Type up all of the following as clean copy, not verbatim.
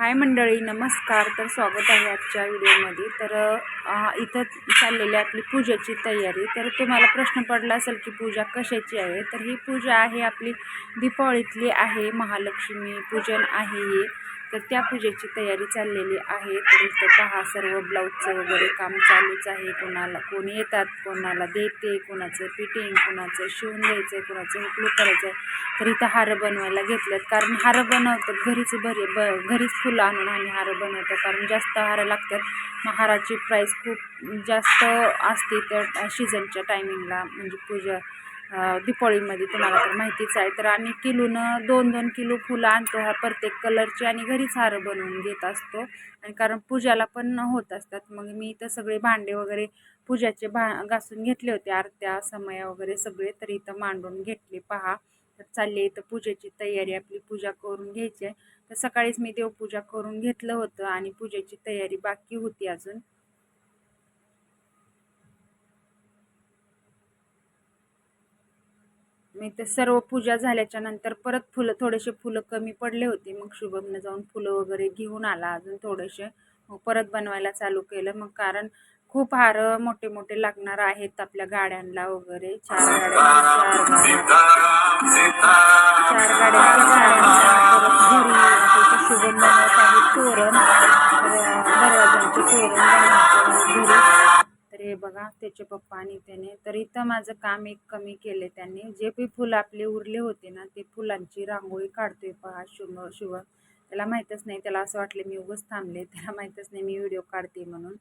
हाय मंडळी, नमस्कार. तर स्वागत आहे आजच्या व्हिडिओमध्ये. तर इथं चाललेली आपली पूजेची तयारी. तर तुम्हाला प्रश्न पडला असेल की पूजा कशाची आहे. तर ही पूजा आहे आपली दीपावळीतली आहे, महालक्ष्मी पूजन आहे ही. तर त्या पूजेची तयारी चाललेली आहे. तर इथं पहा, सर्व ब्लाऊजचं वगैरे काम चालूच आहे. कोणी येतात, कोणाला देते, कोणाचं फिटिंग, कोणाचं शिवून द्यायचं आहे, कोणाचं हुकलू करायचं आहे. तर इथं हारं बनवायला घेतलेत, कारण हारं बनवतात घरीच फुलं आणून आम्ही हारं बनवतो, कारण जास्त हारं लागतात. मग हाराची प्राईस खूप जास्त असते त्या सीझनच्या टायमिंगला, म्हणजे पूजा दीपावळीमध्ये तुम्हाला तर माहितीच आहे. तर आम्ही किलोनं 2-2 किलो फुलं आणतो हा प्रत्येक कलरची, आणि घरीच हारं बनवून घेत असतो. आणि कारण पूजाला पण होत असतात. मग मी इथं सगळे भांडे वगैरे पूजाचे घासून घेतले होते, आरत्या समया वगैरे सगळे. तर इथं मांडून घेतले पहा. तर चालली इथं पूजेची तयारी, आपली पूजा करून घ्यायची आहे. तर सकाळीच मी देवपूजा करून घेतलं होतं आणि पूजेची तयारी बाकी होती अजून. मी तर सर्व पूजा झाल्याच्या नंतर परत थोडेसे फुलं कमी पडले होते. मग शुभमने जाऊन फुलं वगैरे घेऊन आला अजून थोडेसे. मग परत बनवायला चालू केलं. मग कारण खूप हार मोठे मोठे लागणार आहेत आपल्या गाड्यांना वगैरे. 4 गाड्यांच्या परत घरी आता शुभम बनवत आहे तोरण. दरवाजांचे तोरण बनवायचे घरी. तर हे बघा, त्याचे पप्पा आणि त्याने. तर इथं माझं काम एक कमी केले त्यांनी. जे बी फुलं आपले उरले होते ना, ते फुलांची रांगोळी काढतोय पहा शुभ. त्याला माहीतच नाही, त्याला असं वाटलं मी उगाच थांबले, त्याला माहीतच नाही मी व्हिडिओ काढते म्हणून.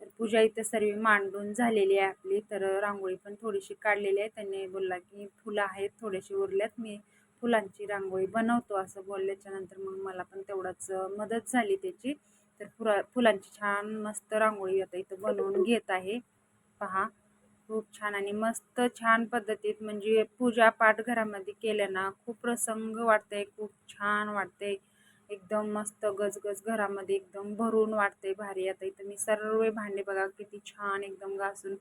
तर पूजा इथं सर्व मांडून झालेली आहे आपली. तर रांगोळी पण थोडीशी काढलेली आहे. त्यांनी बोलला की फुलं आहेत थोडेसे उरल्यात, मी फुलांची रांगोळी बनवतो असं बोलल्याच्या नंतर मग मला पण तेवढाच मदत झाली त्याची. तर फुलांची छान मस्त रांगोळी आता इथं बनवून घेत आहे पहा. खूप छान आणि मस्त छान पद्धतीत, म्हणजे पूजा पाठ घरामध्ये केलं ना, खूप प्रसंग वाटतंय, खूप छान वाटतंय. एकदम मस्त गजगज घरामध्ये एकदम भरून वाटतंय, भारी. आता इथं मी सर्व भांडे बघा किती छान एकदम घासून,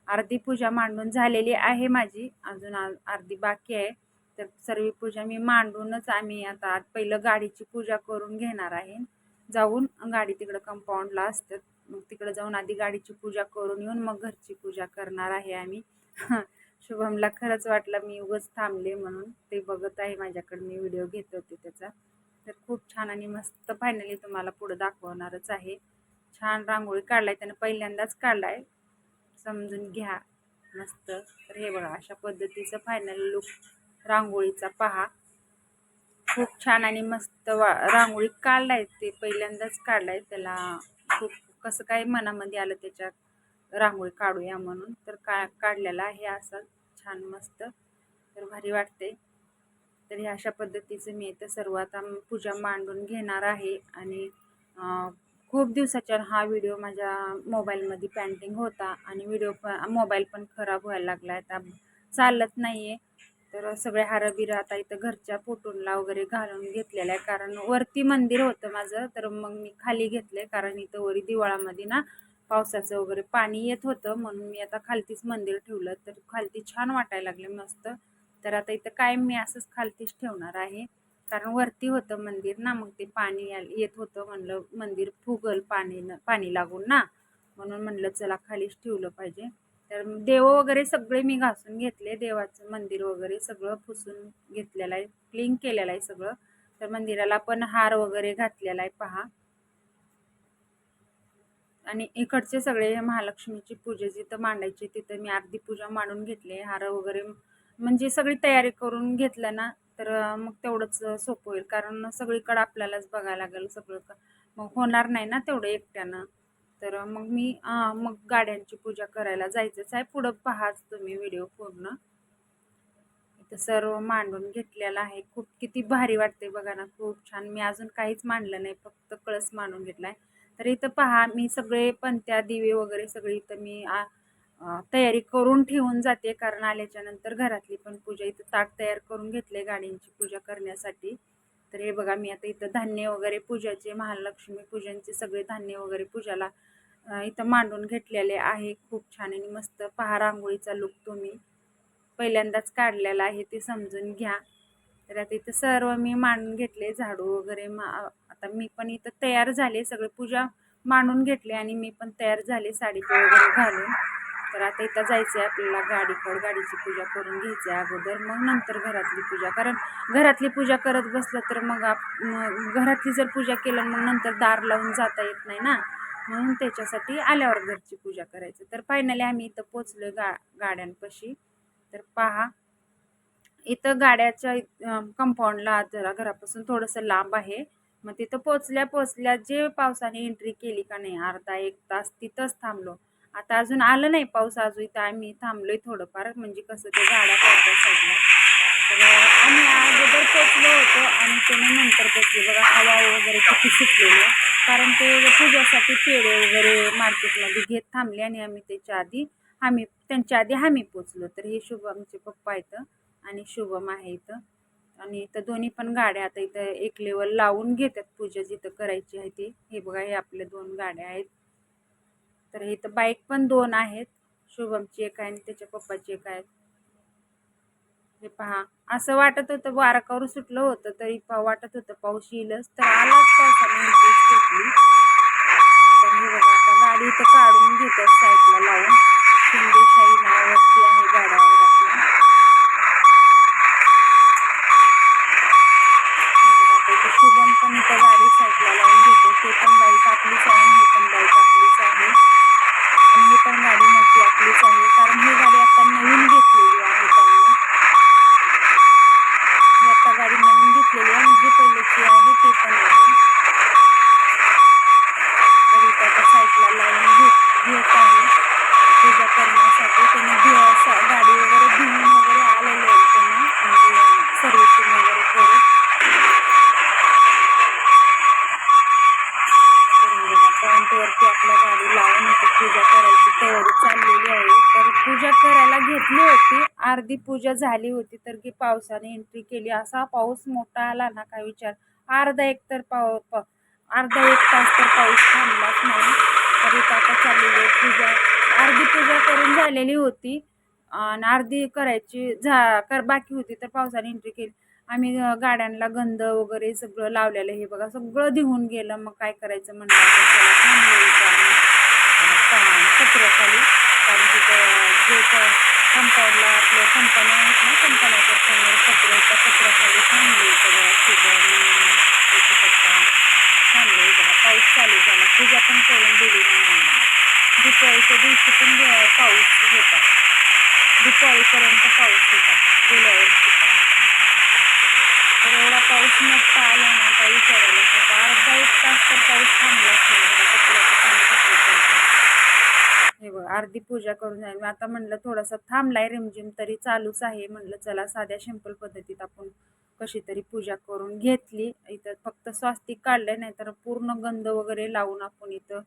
अर्धी पूजा मांडून झालेली आहे माझी, अजून अर्धी बाकी आहे. तर सर्व पूजा मी मांडूनच आम्ही आता पहिलं गाडीची पूजा करून घेणार आहे. जाऊन गाडी तिकडं कंपाऊंडला असतात, मग तिकडं जाऊन आधी गाडीची पूजा करून येऊन मग घरची पूजा करणार आहे आम्ही. शुभमला खरंच वाटलं मी उगाच थांबले म्हणून. ते बघत आहे माझ्याकडे, मी व्हिडिओ घेत होते त्याचा. तर खूप छान आणि मस्त फायनली तुम्हाला पुढं दाखवणारच आहे. छान रांगोळी काढलाय त्यानं, पहिल्यांदाच काढलाय, समजून घ्या मस्त. तर हे बघा, अशा पद्धतीचं फायनल लुक रांगोळीचा पहा. खूप छान आणि मस्त रांगोळी काढलाय, ते पहिल्यांदाच काढलाय. त्याला खूप कसं काय मनामध्ये आलं त्याच्या रांगोळी काढूया म्हणून. तर काढलेला आहे असं छान मस्त. तर भारी वाटते. तर ह्या अशा पद्धतीचं मी इथं सर्व आता पूजा मांडून घेणार आहे. आणि खूप दिवसाच्या हा व्हिडिओ माझ्या मोबाईलमध्ये पेंटिंग होता, आणि मोबाईल पण खराब व्हायला लागला, आता चालत नाही आहे. तर सगळे हारं बिरं आता इथं घरच्या फोटोंला वगैरे घालून घेतलेलं आहे, कारण वरती मंदिर होतं माझं. तर मग मी खाली घेतलं, कारण इथं वरी दिवाळामध्ये ना पावसाचं वगैरे पाणी येत होतं, म्हणून मी आता खालतीच मंदिर ठेवलं. तर खालती छान वाटायला लागले मस्त. तर आता इथं कायम मी असंच खालतीच ठेवणार आहे, कारण वरती होतं मंदिर ना, मग ते पाणी येत होतं, म्हणलं मंदिर फुगल पाणी लागून ना, म्हणून म्हणलं चला खालीच ठेवलं पाहिजे. तर देव वगैरे सगळे मी घासून घेतले, देवाचं मंदिर वगैरे सगळं पुसून घेतलेलं आहे, क्लीन केलेलं आहे सगळं. तर मंदिराला पण हार वगैरे घातलेला आहे पहा. आणि इकडचे सगळे महालक्ष्मीची पूजा जिथं मांडायची तिथं मी अर्धी पूजा मांडून घेतली. हार वगैरे म्हणजे सगळी तयारी करून घेतलं ना, तर मग तेवढंच सोपं होईल, कारण सगळीकडं आपल्यालाच बघायला लागेल सगळं. मग होणार नाही ना तेवढं एकट्यानं. तर मग मी मग गाड्यांची पूजा करायला जायचंच आहे. पुढं पहाच तुम्ही व्हिडिओ पूर्ण. इथं सर्व मांडून घेतलेलं आहे. खूप किती भारी वाटते बघा ना, खूप छान. मी अजून काहीच मांडलं नाही, फक्त कळस मांडून घेतलाय. तर इथं पहा, मी सगळे पणत्या दिवे वगैरे सगळे इथं मी तयारी करून ठेवून जाते, कारण आल्याच्या नंतर घरातली पण पूजा. इथं ताट तयार करून घेतले गाडींची पूजा करण्यासाठी. तर हे बघा, मी आता इथं धान्य वगैरे पूजाचे, महालक्ष्मी पूजनचे सगळे धान्य वगैरे पूजाला इथं मांडून घेतलेले आहे. खूप छान आणि मस्त पहा, रांगोळीचा लुक तुम्ही पहिल्यांदाच काढलेला आहे ते समजून घ्या. तर आता इथं सर्व मी मांडून घेतले, झाडू वगैरे आता आता मी पण इथं तयार झाले, सगळे पूजा मांडून घेतले आणि मी पण तयार झाले साडी वगैरे घालून. तर आता इथं जायचं आहे आपल्याला गाडीकडं, गाडीची पूजा करून घ्यायची आहे अगोदर, मग नंतर घरातली पूजा. कारण घरातली पूजा करत बसलं तर मग घरातली जर पूजा केलं मग नंतर दार लावून जाता येत नाही ना, म्हणून त्याच्यासाठी आल्यावर घरची पूजा करायचं. तर फायनली आम्ही इथं पोचलोय गाड्यांपाशी. तर पहा इथं गाड्याच्या कंपाऊंडला जरा घरापासून थोडंसं लांब आहे. मग तिथं पोचल्या जे पावसाने एंट्री केली का नाही, अर्धा एक तास तिथंच थांबलो. आता अजून आलं नाही पाऊस, अजून इथं आम्ही थांबलोय थोडंफार, म्हणजे कसं ते गाड्या काढतात साईडला. तर आम्ही अगोदर पोचलो होतो आणि त्याने नंतर पोचले. बघा हवा वगैरे किती सुटलेली आहे, कारण ते पूजासाठी पेढे वगैरे मार्केटमध्ये घेत थांबले आणि आम्ही त्यांच्या आधी आम्ही पोचलो. तर हे शुभमचे पप्पा इथं आणि शुभम आहे इथं, आणि इथं दोन्ही पण गाड्या आता इथं एक लेवल लावून घेतात पूजा जिथं करायची आहे ती. हे बघा हे आपल्या 2 गाड्या आहेत. तर इथं बाईक पण 2 आहेत, शुभमची एक आहे आणि त्याच्या पप्पाची एक आहे. हे पहा असं वाटत होतं वारकावर सुटलं होतं, तरी वाटत होतं पाऊस येईलच, तर आलाच पावसाने एंट्रीच घेतली. तर हे बघा आता गाडी इथं काढून घेतात साईडला लावून. शिंदेशाही नावावरती आहे गाड्यावर आपल्या. हे बघा आता शुभम पण इथं गाडी साईडला लावून घेतो. ते पण बाईक आपलीच आहे, हे पण बाईक आपलीच आहे आणि हे पण गाडी मोठी आपलीच आहे, कारण ही गाडी आता नवीन घेतलेली आहे त्यांनी. ही आता गाडी नवीन घेतलेली आहे आणि जी पहिल्याची आहे ते पण आहे. तर इथं आता साईडला लावून घेत आहे पूजा करण्यासाठी. त्यांनी गाडी वगैरे धुवून वगैरे आलेले आहे त्यांनी, म्हणजे सर्व्हिसिंग वगैरे करून. पॉईंटवरती आपल्या गाडी लावून इथे पूजा करायची तयारी चाललेली आहे. तर पूजा करायला घेतली होती, अर्धी पूजा झाली होती, तर की पावसाने एंट्री केली. असा पाऊस मोठा आला ना काय विचार. अर्धा एक तास तर पाऊस थांबलाच नाही. तर इथं आता चाललेली आहे पूजा. अर्धी पूजा करून झालेली होती आणि अर्धी करायची बाकी होती, तर पावसाने एंट्री केली. आम्ही गाड्यांना गंध वगैरे सगळं लावलेलं, हे बघा सगळं धुवून गेलं. मग काय करायचं म्हणलं कचऱ्याखाली, कारण तिथं जे कंपाऊंडला आपल्या कंपन्या आहेत ना, कंपन्याच्या समोर कचऱ्याखाली थांबले. बघा त्याचे पप्पा थांबले. बघा पाऊस चालू झाला, पूजा पण करून दिली नाही. दिवाळीच्या दिवशी पण पाऊस होता, दिवाळीपर्यंत पाऊस होता गेल्या वर्षी. तर एवढा पाऊस मोठा आला ना काही विचारायला नको. अर्धा एक तास तर पाऊस थांबलाच नाही. कचऱ्याचं पाणी कसं. हे बघ अर्धी पूजा करून जाईल. आता म्हणलं थोडासा थांबलाय रिमझिम तरी चालूच आहे. म्हणलं चला साध्या सिंपल पद्धतीत आपण कशी तरी पूजा करून घेतली. इथं फक्त स्वास्तिक काढलं, नाही तर पूर्ण गंध वगैरे लावून आपण इथं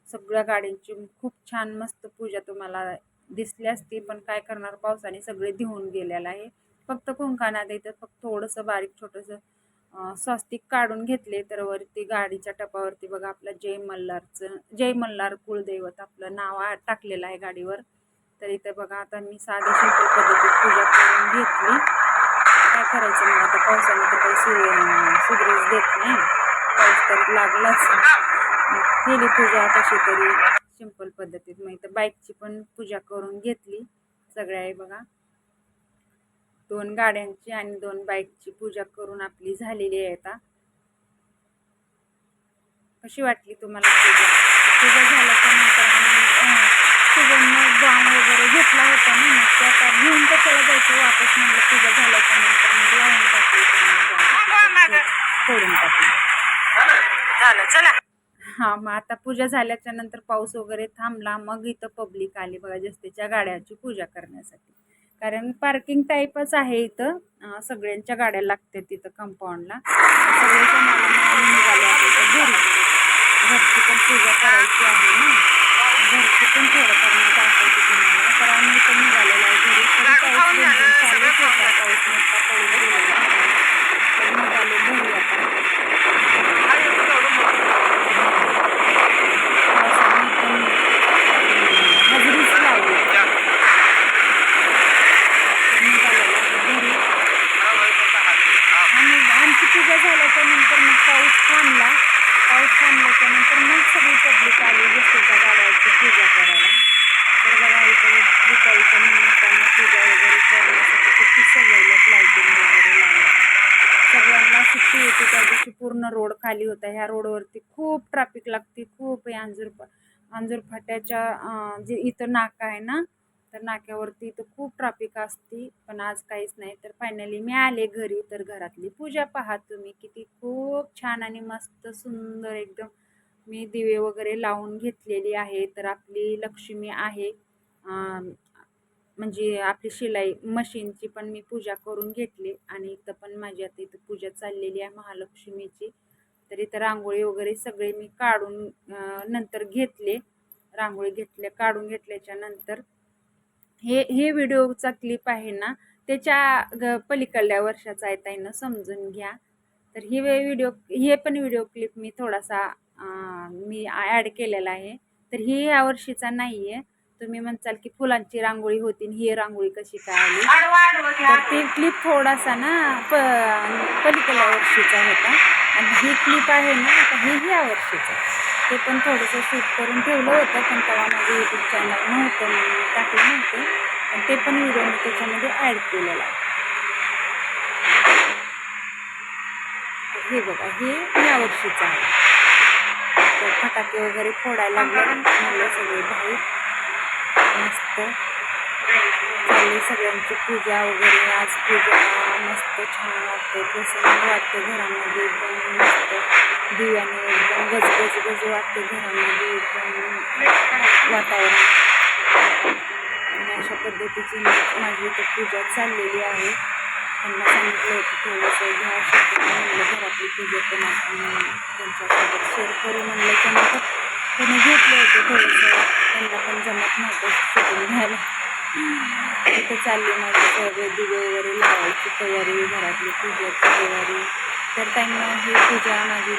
सगळ्या गाड्यांची खूप छान मस्त पूजा तुम्हाला दिसली असती. पण काय करणार, पावसाने सगळे धुवून गेलेलं आहे. फक्त कुंकानात इथं फक्त थोडंसं बारीक छोटंसं स्वास्तिक काढून घेतले. तर वरती गाडीच्या टपावरती बघा आपलं जय मल्हार कुलदैवत आपलं नाव टाकलेलं आहे गाडीवर. तर इथं बघा आता मी साधी सिंपल पद्धतीत पूजा करून घेतली. काय करायचं मग आता, पावसाने तर काही सुधरूच देत नाही, पाऊस तर लागलाच. केली पूजा कशी तरी सिंपल पद्धतीत. मग इथं बाईकची पण पूजा करून घेतली. सगळ्या आहे बघा 2 गाड्यांची आणि 2 बाईकची पूजा करून आपली झालेली आहे. आता कशी वाटली तुम्हाला पूजा झाल्याच्या नंतर आम्ही शुभमनं बॉम्ब वगैरे घेतला होता ना, मग ते आता घेऊन कशाला जायचं वापस. म्हणजे पूजा झाल्याच्या नंतर मग लावून टाकली, फोडून टाकली. चला हां, मग आता पूजा झाल्याच्या नंतर पाऊस वगैरे थांबला, मग इथं पब्लिक आली बघा जस्तीच्या गाड्याची पूजा करण्यासाठी. कारण पार्किंग टाईपच आहे इथं, सगळ्यांच्या गाड्या लागतात तिथं कंपाऊंडला. सगळ्याच्या नावाने निघाले आपल्या घरी. घरची पण पूजा करायची आहे ना, घरची पण थोडंफार मी दाखवते तुम्हाला. तर आम्ही इथं निघालेलो आहे घरी. तरी पाऊस चालूच होता, पाऊस मोठा पडून गेलेला. तर निघाले घरी आता. हजरीच लावली घरी. आणि आमची पूजा झाल्याच्या नंतर मग पाऊस थांबला. थांबल्याच्या नंतर मग सगळी पब्लिक आली जसच्या गाड्याची पूजा करायला. तर बघा इथं दीपावलीच्या निमित्तानं पूजा वगैरे करण्यासाठी किती सजवल्यात, लाईटिंग वगैरे लावल्यात. सगळ्यांना सुट्टी होती त्या दिवशी, पूर्ण रोड खाली होता. ह्या रोडवरती खूप ट्रॅफिक लागते, खूप आहे. अंजूर फाट्याच्या जे इथं नाका आहे ना, तर नाक्यावरती इथं खूप ट्रॅफिक असते. पण आज काहीच नाही. तर फायनली मी आले घरी. तर घरातली पूजा पहा तुम्ही, किती खूप छान आणि मस्त सुंदर एकदम मी दिवे वगैरे लावून घेतलेली आहे. तर आपली लक्ष्मी आहे, म्हणजे आपली शिलाई मशीनची पण मी पूजा करून घेतली. आणि इथं पण माझी आता इथं पूजा चाललेली आहे महालक्ष्मीची. तर इथं रांगोळी वगैरे सगळे मी काढून नंतर घेतले. रांगोळी काढून घेतल्याच्या नंतर हे व्हिडिओचा क्लिप आहे ना, त्याच्या पलीकडल्या वर्षाचा आहे, ताईनं समजून घ्या. तर हे पण व्हिडिओ क्लिप मी थोडासा मी ॲड केलेला आहे. तर ही ह्या वर्षीचा नाही आहे. तुम्ही म्हणसाल की फुलांची रांगोळी होती आणि ही रांगोळी कशी काय आली, तर ते क्लिप थोडासा ना पलीकडल्या वर्षीचा होता. आणि ही क्लिप आहे ना, आता हे ह्या वर्षीचं, ते पण थोडंसं शूट करून ठेवलं होतं. पण तेव्हा माझं यूट्यूब चॅनल नव्हतं, मी टाकलं नव्हतं. पण ते पण व्हिडिओ मी त्याच्यामध्ये ॲड केलेला आहे. हे बघा, हे ह्या वर्षीचं आहे. तर फटाके वगैरे फोडायला लागले सगळे भाई, मस्त चालली सगळ्यांची पूजा वगैरे. आज पूजा मस्त छान वाटते, प्रसन्न वाटते घरामध्ये, एकदम मस्त दिव्याने एकदम गजगज वाटते घरामध्ये, एकदम वातावरण. आणि अशा पद्धतीची माझी इथं पूजा चाललेली आहे. त्यांना सांगितलं होतं थोडंसं घ्या शकतो म्हणलं, घरातली पूजा पण आपण त्यांच्यासोबत शेअर करू म्हणल्याच्या नंतर त्यांनी घेतलं होतं थोडंसं. त्यांना पण जमत नव्हतं शिकून घ्यायला. इथं चालली माझी सगळे दिवे वगैरे लावायची तयारी, घरातली पूजाची तयारी. तर त्यांना ही पूजा माझी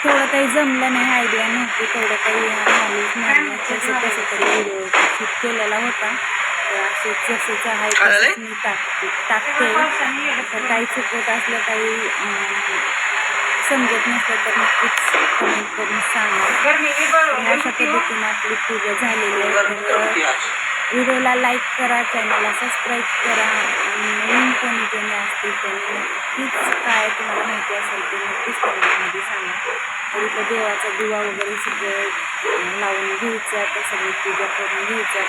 थोडं काही जमलं नाही, आयडिया नव्हती, थोडं काही नॉलेज नाही. तसं तरी व्हिडिओ शूट केलेला होता. तर असे जसंच आहे तसंच मी टाकते. तर काही चुकत असलं, काही समजत नसलं तर नक्कीच कमेंट करून सांगा. अशा पद्धतीने आपली पूजा झालेली आहे. व्हिडिओला लाईक करा, चॅनलला सबस्क्राईब करा. आणि नवीन कोणी कोणी असतील त्यांनी नक्कीच काय तुम्हाला माहिती असेल ते नक्कीच कमेंटमध्ये सांगा. तर इथं देवाचा दिवा वगैरे सगळं लावून घ्यायचं, आता सगळी पूजा करून घ्यायचं.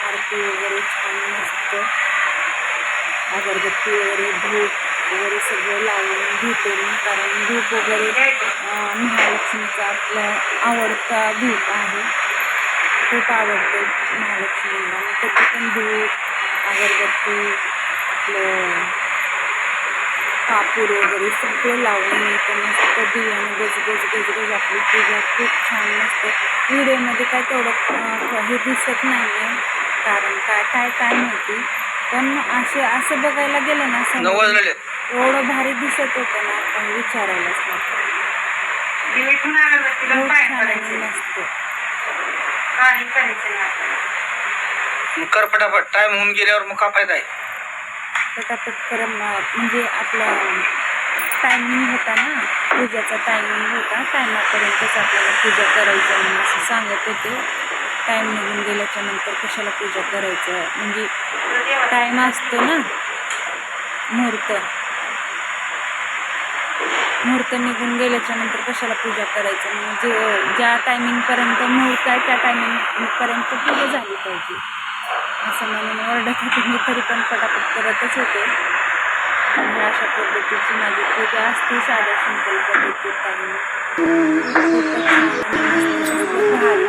आरती वगैरे छान मस्त, अगरबत्ती वगैरे, धूप वगैरे सगळं लावून घेते मी. कारण धूप वगैरे महालक्ष्मीचा आपला आवडता धूप आहे, खूप आवडते महालक्ष्मीला. मी कधी पण धूप, अगरबत्ती, आपलं कापूर वगैरे सगळं लावून येतं मस्त दिव्याने गजगज आपली पूजा खूप छान मस्त. व्हिडिओमध्ये काय तेवढं हे दिसत नाही आहे, कारण काय माहिती. पण असं बघायला गेलं ना, एवढं भारी दिसत होतं ना, काही विचारायलाच नको. खूप छान आणि मस्त. कर पटापट, टाइम होऊन गेल्यावर मग का फायदा आहे. पटापट कर, म्हणजे आपला टायमिंग होता ना, पूजाचा टायमिंग होता, टायमापर्यंतच आपल्याला पूजा करायचं म्हणून असं सांगत होते. टाईम निघून गेल्याच्या नंतर कशाला पूजा करायचं, म्हणजे टाईम असतो ना, मुहूर्त निघून गेल्याच्या नंतर कशाला पूजा करायचं. म्हणजे ज्या टायमिंगपर्यंत मुहूर्त आहे त्या टायमिंगपर्यंत पूजा झाली पाहिजे असं म्हणून ओरडत होते मी. तरी पण पटापट करतच होते. आणि अशा पद्धतीची माझी पूजा असते, साध्या सिंपल पद्धतीत. भारी